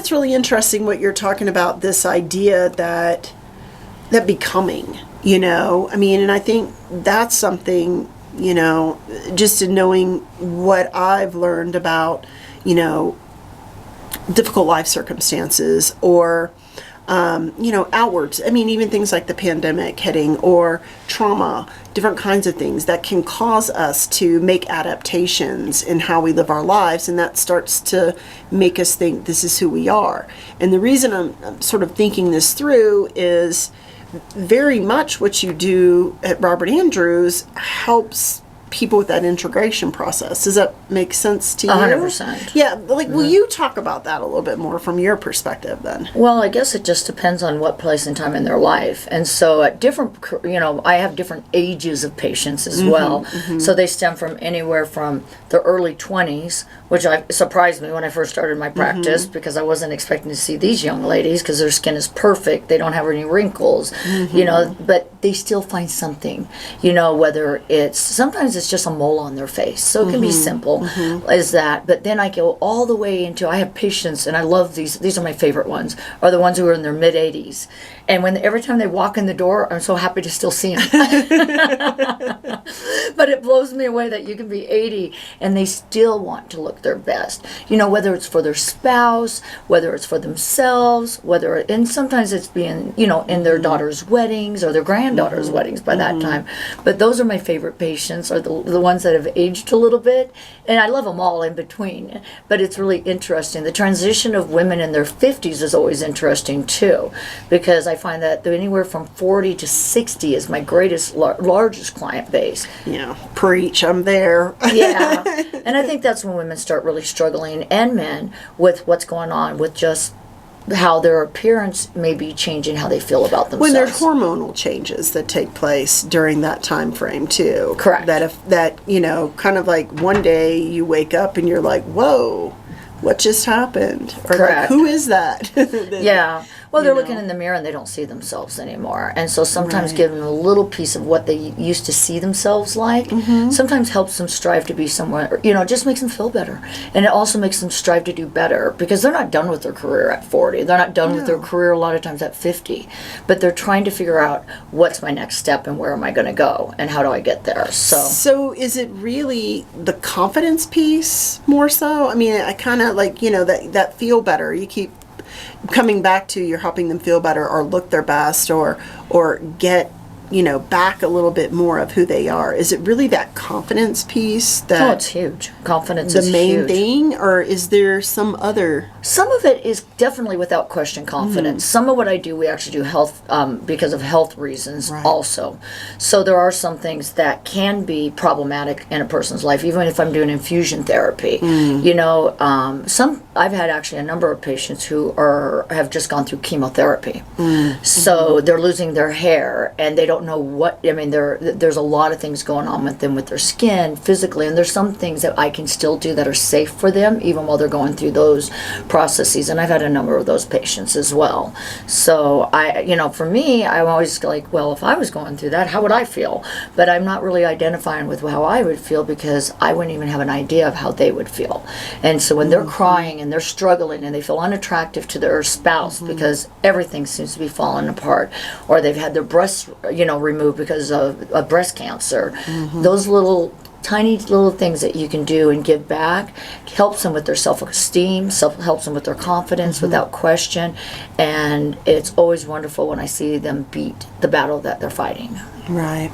that's really interesting what you're talking about, this idea that becoming, I mean, and I think that's something, just in knowing what I've learned about, difficult life circumstances or, outwards. I mean, even things like the pandemic hitting or trauma, different kinds of things that can cause us to make adaptations in how we live our lives. And that starts to make us think this is who we are. And the reason I'm sort of thinking this through is very much what you do at Robert Andrews helps people with that integration process. Does that make sense to you? 100%. Yeah, will you talk about that a little bit more from your perspective then? Well, I guess it just depends on what place and time in their life. And so at different, I have different ages of patients as well. So they stem from anywhere from the early 20s, which surprised me when I first started my practice because I wasn't expecting to see these young ladies because their skin is perfect. They don't have any wrinkles, but they still find something, whether sometimes it's just a mole on their face. So it can be simple as that. But then I go all the way into, I have patients, and I love these are my favorite ones, are the ones who are in their mid-80s. And every time they walk in the door, I'm so happy to still see them. But it blows me away that you can be 80 and they still want to look their best. Whether it's for their spouse, whether it's for themselves, and sometimes it's being, in their daughter's weddings or their granddaughter's weddings by that time. But those are my favorite patients, are the ones that have aged a little bit. And I love them all in between. But it's really interesting. The transition of women in their 50s is always interesting too, because I find that anywhere from 40 to 60 is my largest client base. Yeah, preach, I'm there. Yeah, and I think that's when women start really struggling, and men, with what's going on with just how their appearance may be changing how they feel about themselves. When there's hormonal changes that take place during that time frame too. Correct. That kind of like one day you wake up and you're like, whoa, what just happened? Or Correct. Like, who is that? Yeah. Well, they're looking in the mirror and they don't see themselves anymore. And so sometimes giving them a little piece of what they used to see themselves like sometimes helps them strive to be somewhere, it just makes them feel better. And it also makes them strive to do better because they're not done with their career at 40. They're not done with their career a lot of times at 50. But they're trying to figure out what's my next step and where am I going to go and how do I get there. So is it really the confidence piece more so? I mean, I kind of like, that feel better. You keep coming back to, you're helping them feel better or look their best or get back a little bit more of who they are. Is it really that confidence piece that it's huge. Confidence is the main huge. thing, or is there some other? Some of it is definitely without question confidence. Some of what I do, we actually do health because of health reasons also. So there are some things that can be problematic in a person's life, even if I'm doing infusion therapy. I've had actually a number of patients who have just gone through chemotherapy. So they're losing their hair and they don't know what, there's a lot of things going on with them with their skin physically, and there's some things that I can still do that are safe for them even while they're going through those processes, and I've had a number of those patients as well. So for me, I'm always like, well, if I was going through that, how would I feel? But I'm not really identifying with how I would feel because I wouldn't even have an idea of how they would feel. And so when they're crying and they're struggling and they feel unattractive to their spouse because everything seems to be falling apart, or they've had their breasts removed because of breast cancer, those tiny little things that you can do and give back helps them with their self-esteem, helps them with their confidence without question, and it's always wonderful when I see them beat the battle that they're fighting. Right.